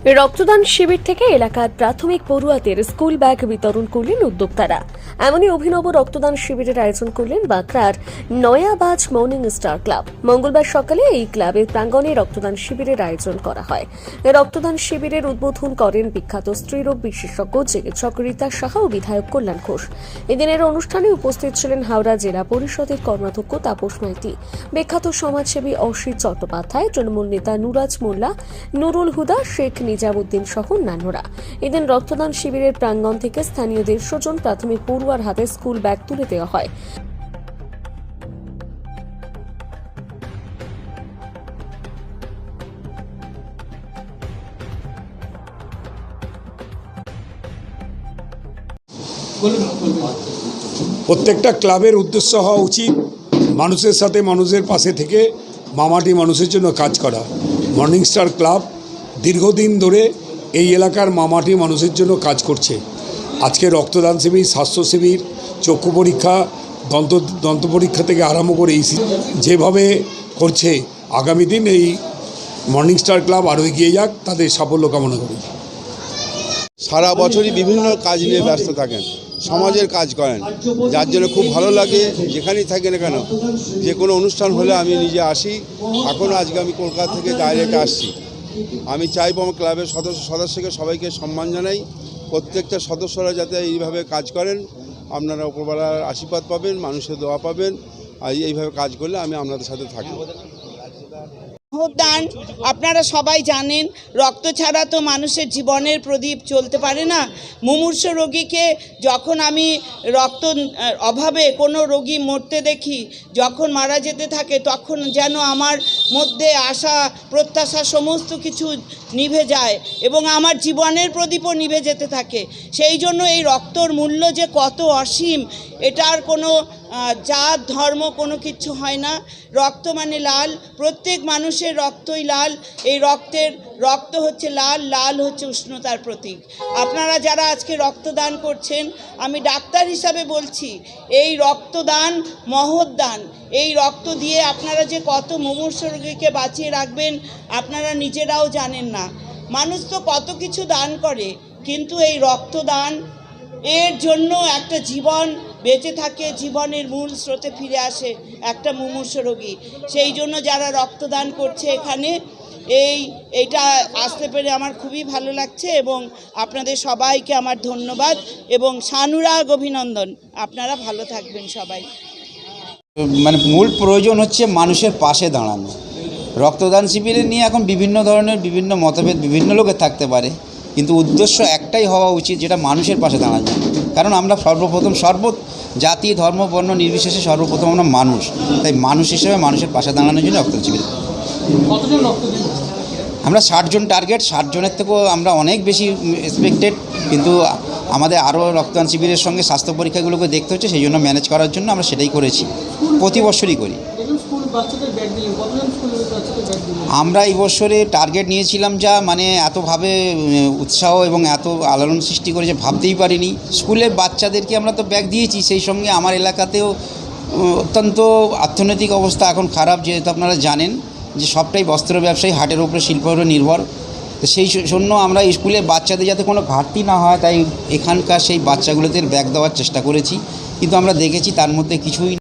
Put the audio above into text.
রক্তদান শিবির থেকে এলাকার প্রাথমিক পড়ুয়াদের স্কুল ব্যাগ বিতরণ করলেন উদ্যোক্তারা। এমনই অভিনব রক্তদান শিবিরের আয়োজন করলেন বাঁকড়ার নয়াবাজ মর্নিং স্টার ক্লাব। মঙ্গলবার সকালে এই ক্লাবের প্রাঙ্গণে রক্তদান শিবিরের আয়োজন করা হয়। রক্তদান শিবিরের উদ্বোধন করেন বিখ্যাত স্ত্রীরোগ বিশেষজ্ঞ চিকিৎসক রীতা সাহা ও বিধায়ক কল্যাণ ঘোষ। এদিনের অনুষ্ঠানে উপস্থিত ছিলেন হাওড়া জেলা পরিষদের কর্মাধ্যক্ষ তাপস মাইতি, বিখ্যাত সমাজসেবী অসিত চট্টোপাধ্যায়, তৃণমূল নেতা নুরাজ মোল্লা, নুরুল হুদা, শেখ নিজামুদ্দিন সহ অন্যান্যরা। এদিন রক্তদান শিবিরের প্রাঙ্গণ থেকে স্থানীয় 150 জন প্রাথমিক পড়ুয়ার হাতে স্কুল ব্যাগ তুলে দেওয়া হয়। প্রত্যেকটা ক্লাবের উদ্দেশ্য হওয়া উচিত মানুষের সাথে মানুষের পাশে থেকে মামাটি মানুষের জন্য কাজ করা। মর্নিং স্টার ক্লাব দীর্ঘদিন ধরে এই এলাকার মামাটি মানুষের জন্য কাজ করছে। আজকে রক্তদান শিবির, স্বাস্থ্য শিবির, চক্ষু পরীক্ষা, দন্ত পরীক্ষা থেকে আরম্ভ করে যেভাবে করছে, আগামী দিন এই মর্নিং স্টার ক্লাব আরও এগিয়ে যাক, তাদের সাফল্য কামনা করি। সারা বছরই বিভিন্ন কাজ নিয়ে ব্যস্ত থাকেন, সমাজের কাজ করেন, যার জন্য খুব ভালো লাগে। যেখানেই থাকি না কেন, যে কোনো অনুষ্ঠান হলে আমি নিজে আসি। এখনও আজকে আমি কলকাতা থেকে ডাইরেক্ট আসছি। আমি চাইব আমার ক্লাবের সদস্যকে সবাইকে সম্মান জানাই। প্রত্যেকটা সদস্যরা যাতে এইভাবে কাজ করেন, আপনারা উপরবেলার আশীর্বাদ পাবেন, মানুষের দোয়া পাবেন। আর এইভাবে কাজ করলে আমি আপনাদের সাথে থাকি। দান আপনারা সবাই জানেন, রক্ত ছাড়া তো মানুষের জীবনের প্রদীপ চলতে পারে না। মুমূর্ষু রোগীকে যখন আমি রক্ত অভাবে কোনো রোগী মরতে দেখি, যখন মারা যেতে থাকে, তখন যেন আমার মধ্যে আশা প্রত্যাশা সমস্ত কিছু নিভে যায় এবং আমার জীবনের প্রদীপও নিভে যেতে থাকে। সেই জন্য এই রক্তর মূল্য যে কত অসীম, এটার কোনো জাত ধর্ম কোনো কিছু হয় না। রক্ত মানে লাল, প্রত্যেক মানুষের রক্তই লাল। এই রক্ত হচ্ছে লাল, লাল হচ্ছে উষ্ণতার প্রতীক। আপনারা যারা আজকে রক্তদান করছেন, আমি ডাক্তার হিসাবে বলছি, এই রক্তদান মহৎ দান। এই রক্ত দিয়ে আপনারা যে কত মুমূর্ষু রোগীকে বাঁচিয়ে রাখবেন আপনারা নিজেরাও জানেন না। মানুষ তো কত কিছু দান করে, কিন্তু এই রক্তদান এর জন্য একটা জীবন বেঁচে থাকে, জীবনের মূল স্রোতে ফিরে আসে একটা মুমূর্ষু রোগী। সেই জন্য যারা রক্তদান করছে এখানে, এইটা আসতে পেরে আমার খুবই ভালো লাগছে এবং আপনাদের সবাইকে আমার ধন্যবাদ এবং সানুরাগ অভিনন্দন। আপনারা ভালো থাকবেন সবাই। মানে মূল প্রয়োজন হচ্ছে মানুষের পাশে দাঁড়ানো। রক্তদান শিবিরে নিয়ে এখন বিভিন্ন ধরনের বিভিন্ন মতভেদ বিভিন্ন লোকের থাকতে পারে, কিন্তু উদ্দেশ্য একটাই হওয়া উচিত, যেটা মানুষের পাশে দাঁড়ানো। কারণ আমরা সর্বপ্রথম জাতি ধর্ম বর্ণ নির্বিশেষে সর্বপ্রথম আমরা মানুষ, তাই মানুষ হিসেবে মানুষের পাশে দাঁড়ানোর জন্য রক্তদান শিবির। আমরা 60 জন টার্গেট, 60 জনের থেকেও আমরা অনেক বেশি এক্সপেক্টেড, কিন্তু আমাদের আরও রক্তদান শিবিরের সঙ্গে স্বাস্থ্য পরীক্ষাগুলোকে দেখতে হচ্ছে, সেই জন্য ম্যানেজ করার জন্য আমরা সেটাই করেছি, প্রতি বছরই করি। আমরা এই বছরে টার্গেট নিয়েছিলাম যা মানে এতভাবে উৎসাহ এবং এত আলোড়ন সৃষ্টি করেছে ভাবতেই পারিনি। স্কুলের বাচ্চাদেরকে আমরা তো ব্যাগ দিয়েছি, সেই সঙ্গে আমার এলাকাতেও অত্যন্ত অর্থনৈতিক অবস্থা এখন খারাপ, যেহেতু আপনারা জানেন যে সবটাই বস্ত্র ব্যবসায়ী, হাটের উপরে শিল্পের উপরে নির্ভর। তো সেই জন্য আমরা স্কুলের বাচ্চাদের যাতে কোনো ঘাটতি না হয়, তাই এখানকার সেই বাচ্চাগুলোদের ব্যাগ দেওয়ার চেষ্টা করেছি, কিন্তু আমরা দেখেছি তার মধ্যে কিছুই